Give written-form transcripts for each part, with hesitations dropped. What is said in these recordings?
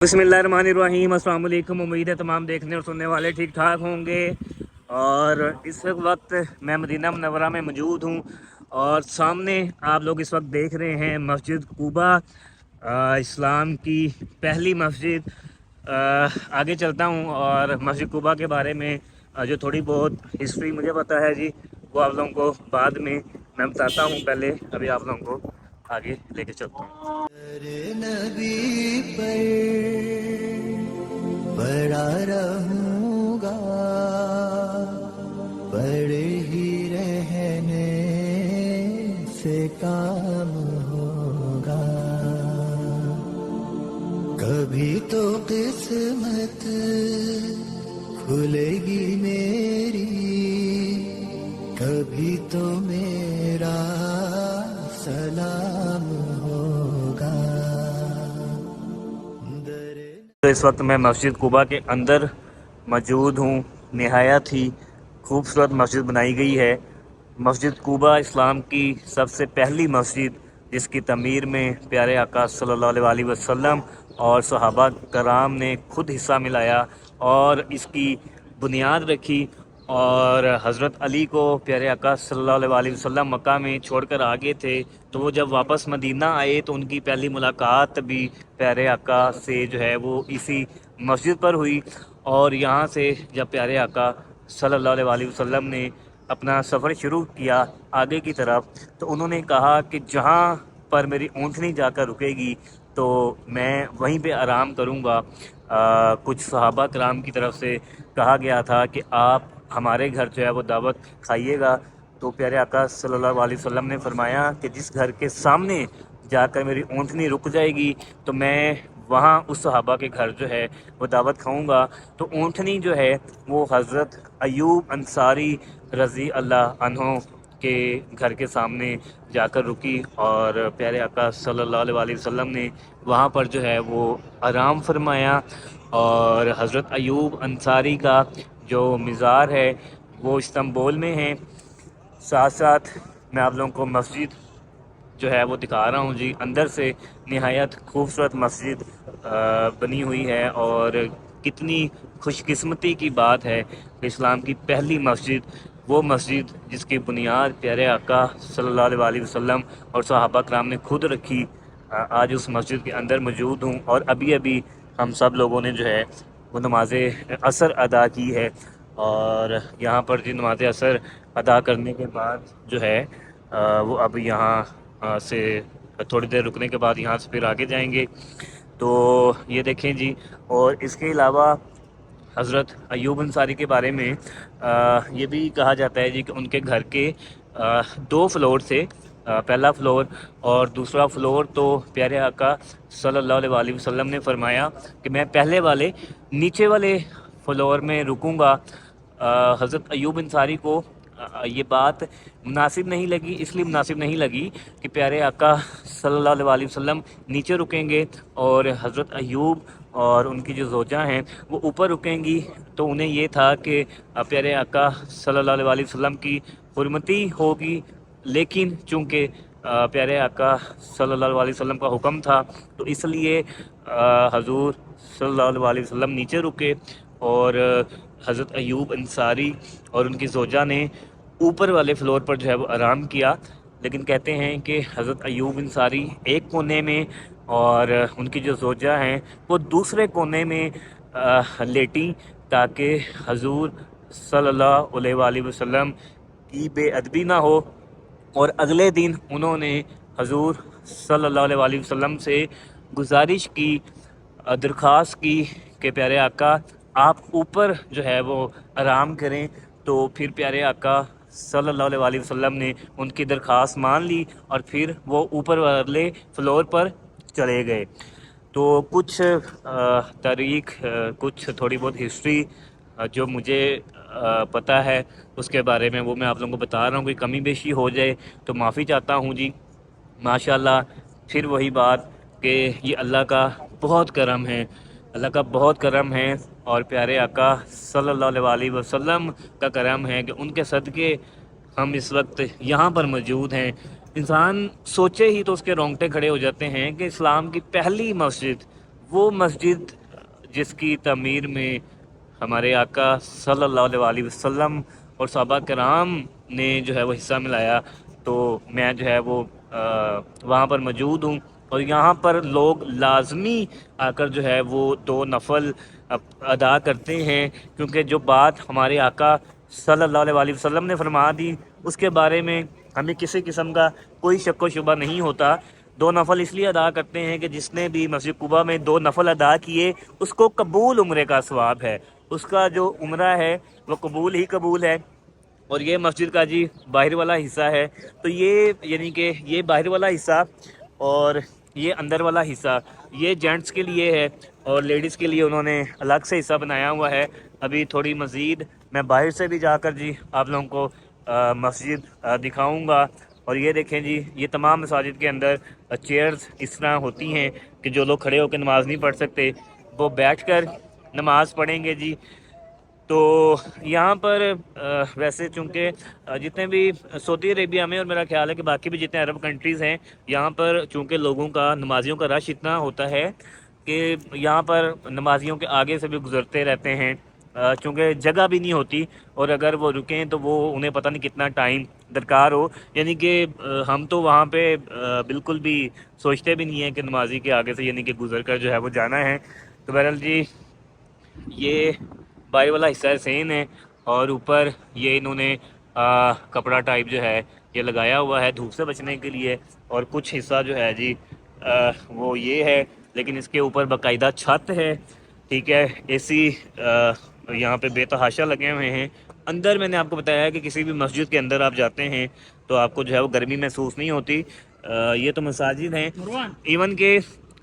बिस्मिल्लाहिर्रहमानिर्रहीम। अस्सलाम वालेकुम। उम्मीद है तमाम देखने और सुनने वाले ठीक ठाक होंगे। और इस वक्त मैं मदीना मुनव्वरा में मौजूद हूँ और सामने आप लोग इस वक्त देख रहे हैं मस्जिद कुबा, इस्लाम की पहली मस्जिद। आगे चलता हूँ और मस्जिद कुबा के बारे में जो थोड़ी बहुत हिस्ट्री मुझे पता है जी, वो आप लोगों को बाद में मैं बताता हूँ। पहले अभी आप लोगों को आगे लेके चलता हूँ। नबी पर बड़ा रहूंगा, बड़े ही रहने से काम होगा। कभी तो किस्मत खुलेगी मेरी, कभी तो मेरा सलाम होगा। तो इस वक्त मैं मस्जिद कुबा के अंदर मौजूद हूँ। नहायत ही खूबसूरत मस्जिद बनाई गई है। मस्जिद कुबा इस्लाम की सबसे पहली मस्जिद, जिसकी तमीर में प्यारे आका सल्लल्लाहु अलैहि वसल्लम और सहाबा कराम ने खुद हिस्सा मिलाया और इसकी बुनियाद रखी। और हज़रत अली को प्यारे आका सल्लल्लाहु अलैहि वसल्लम मक्का में छोड़कर आ गए थे, तो वो जब वापस मदीना आए तो उनकी पहली मुलाकात भी प्यारे आका से जो है वो इसी मस्जिद पर हुई। और यहाँ से जब प्यारे आका सल्लल्लाहु अलैहि वसल्लम ने अपना सफ़र शुरू किया आगे की तरफ, तो उन्होंने कहा कि जहाँ पर मेरी ऊँटनी जाकर रुकेगी तो मैं वहीं पे आराम करूँगा। कुछ सहाबा कराम की तरफ से कहा गया था कि आप हमारे घर जो है वो दावत खाइएगा। तो प्यारे आका सल्लल्लाहु अलैहि वसल्लम ने फरमाया कि जिस घर के सामने जाकर मेरी ऊँटनी रुक जाएगी तो मैं वहाँ उस सहाबा के घर जो है वो दावत खाऊंगा। तो ऊँटनी जो है वो हज़रत अयूब अंसारी रज़ी अल्लाह अन्हो के घर के सामने जाकर रुकी और प्यारे आका सल्लल्लाहु अलैहि वसल्लम ने वहाँ पर जो है वो आराम फरमाया। और हज़रत अयूब अंसारी का जो मज़ार है वो इस्तांबुल में है। साथ साथ मैं आप लोगों को मस्जिद जो है वो दिखा रहा हूँ जी। अंदर से नहायत खूबसूरत मस्जिद बनी हुई है और कितनी खुशकिस्मती की बात है कि इस्लाम की पहली मस्जिद, वो मस्जिद जिसकी बुनियाद प्यारे आका सल्लल्लाहु अलैहि वसल्लम और सहाबा कराम ने खुद रखी, आज उस मस्जिद के अंदर मौजूद हूँ। और अभी अभी हम सब लोगों ने जो है वो नमाज असर अदा की है। और यहाँ पर जी नमाज असर अदा करने के बाद जो है वो अब यहाँ से थोड़ी देर रुकने के बाद यहाँ से फिर आगे जाएंगे। तो ये देखें जी। और इसके अलावा हज़रत अयूब अंसारी के बारे में ये भी कहा जाता है जी कि उनके घर के 2 फ्लोर थे। पहला फ्लोर और दूसरा फ्लोर तो प्यारे आका सल्लल्लाहु अलैहि वसल्लम ने फरमाया कि मैं पहले वाले नीचे वाले फ्लोर में रुकूंगा। हज़रत अयूब अंसारी को ये बात मुनासिब नहीं लगी। इसलिए मुनासिब नहीं लगी कि प्यारे आका सल्लल्लाहु अलैहि वसल्लम नीचे रुकेंगे और हज़रत अयूब और उनकी जो ज़ौजा हैं वो ऊपर रुकेंगी। तो उन्हें ये था कि प्यारे आका सल्लल्लाहु अलैहि वसल्लम की हुर्मती होगी, लेकिन चूँकि प्यारे आका सल्लल्लाहु अलैहि वसल्लम का हुक्म था तो इसलिए हजूर सल्लल्लाहु अलैहि वसल्लम नीचे रुके और हज़रत अयूब अंसारी और उनकी ज़ौजा ने ऊपर वाले फ्लोर पर जो है वो आराम किया। लेकिन कहते हैं कि हज़रत अयूब अंसारी एक कोने में और उनकी जो ज़ौजा हैं वो दूसरे कोने में लेटी, ताकि हजूर सल्लल्लाहु अलैहि वसल्लम की बेअदबी ना हो। और अगले दिन उन्होंने हजूर सल्लल्लाहु अलैहि वसल्लम से गुजारिश की, दरख्वास्त की कि प्यारे आका आप ऊपर जो है वो आराम करें। तो फिर प्यारे आका सल्लल्लाहु अलैहि वसल्लम ने उनकी दरख्वास्त मान ली और फिर वो ऊपर वाले फ्लोर पर चले गए। तो कुछ तारीख, कुछ थोड़ी बहुत हिस्ट्री जो मुझे पता है उसके बारे में वो मैं आप लोगों को बता रहा हूँ। कोई कमी बेशी हो जाए तो माफ़ी चाहता हूँ जी। माशाल्लाह, फिर वही बात कि ये अल्लाह का बहुत करम है, अल्लाह का बहुत करम है और प्यारे आका सल्लल्लाहु अलैहि वसल्लम का करम है कि उनके सदक़े हम इस वक्त यहाँ पर मौजूद हैं। इंसान सोचे ही तो उसके रोंगटे खड़े हो जाते हैं कि इस्लाम की पहली मस्जिद, वो मस्जिद जिसकी तमीर में हमारे आका सल्लल्लाहु अलैहि वसल्लम और सहाबा कराम ने जो है वो हिस्सा मिलाया, तो मैं जो है वो वहाँ पर मौजूद हूँ। और यहाँ पर लोग लाजमी आकर जो है वो 2 नफल अदा करते हैं, क्योंकि जो बात हमारे आका सल्लल्लाहु अलैहि वसल्लम ने फरमा दी उसके बारे में हमें किसी किस्म का कोई शक व शुबा नहीं होता। 2 नफल इसलिए अदा करते हैं कि जिसने भी मस्जिद कुबा में 2 नफल अदा किए उसको कबूल उम्रे का सवाब है, उसका जो उम्रा है वो कबूल ही कबूल है। और ये मस्जिद का जी बाहर वाला हिस्सा है, तो ये यानी कि ये बाहर वाला हिस्सा और ये अंदर वाला हिस्सा ये जेंट्स के लिए है और लेडीज़ के लिए उन्होंने अलग से हिस्सा बनाया हुआ है। अभी थोड़ी मज़ीद मैं बाहर से भी जाकर जी आप लोगों को मस्जिद दिखाऊंगा। और ये देखें जी, ये तमाम मसाजिद के अंदर चेयर्स इस तरह होती हैं कि जो लोग खड़े होकर नमाज़ नहीं पढ़ सकते वो बैठकर नमाज़ पढ़ेंगे जी। तो यहाँ पर वैसे चूँकि जितने भी सऊदी अरेबिया में और मेरा ख्याल है कि बाकी भी जितने अरब कंट्रीज़ हैं, यहाँ पर चूँकि लोगों का नमाजियों का रश इतना होता है कि यहाँ पर नमाजियों के आगे से भी गुज़रते रहते हैं, चूँकि जगह भी नहीं होती और अगर वो रुकें तो वो उन्हें पता नहीं कितना टाइम दरकार हो। यानी कि हम तो वहाँ पे बिल्कुल भी सोचते भी नहीं है कि नमाजी के आगे से यानी कि गुज़र कर जो है वो जाना है। तो बहरहाल जी ये बाहर वाला हिस्सा सेम है और ऊपर ये इन्होंने कपड़ा टाइप जो है ये लगाया हुआ है धूप से बचने के लिए। और कुछ हिस्सा जो है जी वो ये है, लेकिन इसके ऊपर बाकायदा छत है, ठीक है। एसी यहाँ पे बेतहाशा लगे हुए हैं। अंदर मैंने आपको बताया है कि किसी भी मस्जिद के अंदर आप जाते हैं तो आपको जो है वो गर्मी महसूस नहीं होती। ये तो मसाजिद हैं, इवन के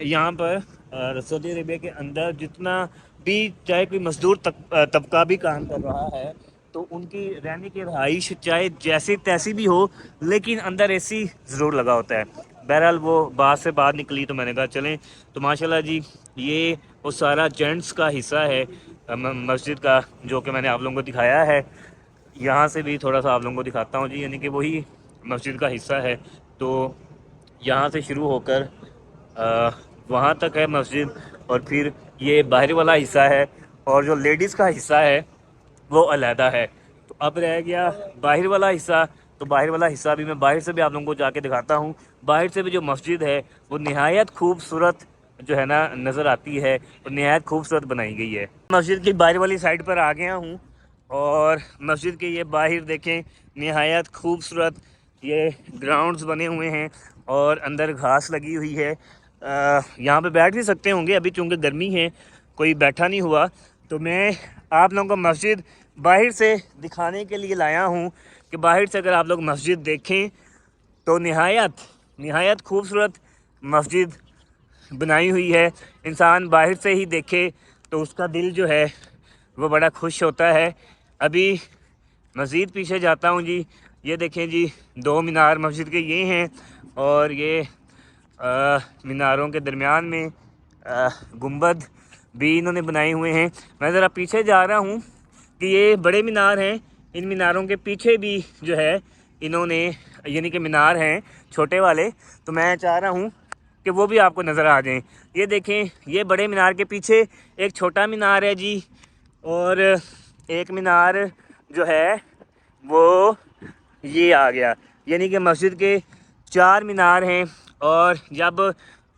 यहाँ पर सऊदी अरेबिया के अंदर जितना भी चाहे कोई मजदूर तबका भी काम कर रहा है तो उनकी रहने की रहाइश चाहे जैसी तैसी भी हो, लेकिन अंदर एसी ज़रूर लगा होता है। बहरहाल वो बात से बाहर निकली तो मैंने कहा चलें। तो माशाल्लाह जी ये वो सारा जेंट्स का हिस्सा है मस्जिद का जो कि मैंने आप लोगों को दिखाया है। यहाँ से भी थोड़ा सा आप लोगों को दिखाता हूँ जी, यानी कि वही मस्जिद का हिस्सा है। तो यहाँ से शुरू होकर वहाँ तक है मस्जिद और फिर ये बाहर वाला हिस्सा है और जो लेडीज़ का हिस्सा है वो अलहदा है। तो अब रह गया बाहर वाला हिस्सा, तो बाहर वाला हिस्सा भी मैं बाहर से भी आप लोगों को जाके दिखाता हूँ। बाहर से भी जो मस्जिद है वो निहायत खूबसूरत जो है ना नज़र आती है और निहायत खूबसूरत बनाई गई है। मस्जिद की बाहर वाली साइड पर आ गया हूँ और मस्जिद के ये बाहर देखें निहायत खूबसूरत ये ग्राउंड्स बने हुए हैं और अंदर घास लगी हुई है। यहाँ पे बैठ भी सकते होंगे, अभी चूँकि गर्मी है कोई बैठा नहीं हुआ। तो मैं आप लोगों को मस्जिद बाहर से दिखाने के लिए लाया हूँ कि बाहर से अगर आप लोग मस्जिद देखें तो निहायत खूबसूरत मस्जिद बनाई हुई है। इंसान बाहर से ही देखे तो उसका दिल जो है वो बड़ा खुश होता है। अभी मज़ीद पीछे जाता हूँ जी, ये देखें जी 2 मीनार मस्जिद के ये हैं और ये मीनारों के दरमियान में गुंबद भी इन्होंने बनाए हुए हैं। मैं ज़रा पीछे जा रहा हूँ कि ये बड़े मीनार हैं, इन मीनारों के पीछे भी जो है इन्होंने यानी कि मीनार हैं छोटे वाले, तो मैं चाह रहा हूँ कि वो भी आपको नज़र आ जाएं। ये देखें ये बड़े मीनार के पीछे एक छोटा मीनार है जी और एक मीनार जो है वो ये आ गया, यानी कि मस्जिद के 4 मीनार हैं। और जब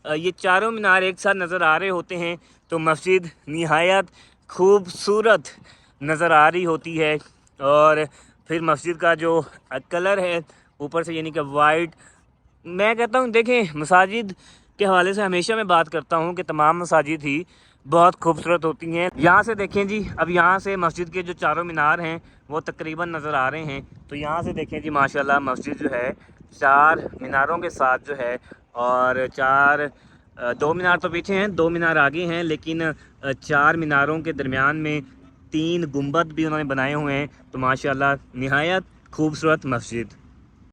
ये चारों मीनार एक साथ नज़र आ रहे होते हैं तो मस्जिद निहायत खूबसूरत नज़र आ रही होती है। और फिर मस्जिद का जो कलर है ऊपर से यानी कि वाइट, मैं कहता हूँ देखें मसाजिद के हवाले से हमेशा मैं बात करता हूँ कि तमाम मसाजिद ही बहुत खूबसूरत होती हैं। यहाँ से देखें जी, अब यहाँ से मस्जिद के जो चारों मीनार हैं वो तकरीबन नज़र आ रहे हैं। तो यहाँ से देखें जी माशाल्लाह मस्जिद जो है 4 मीनारों के साथ जो है, और 2 मीनार तो पीछे हैं 2 मीनार आगे हैं, लेकिन 4 मीनारों के दरमियान में 3 गुंबद भी उन्होंने बनाए हुए हैं। तो माशाल्लाह निहायत खूबसूरत मस्जिद।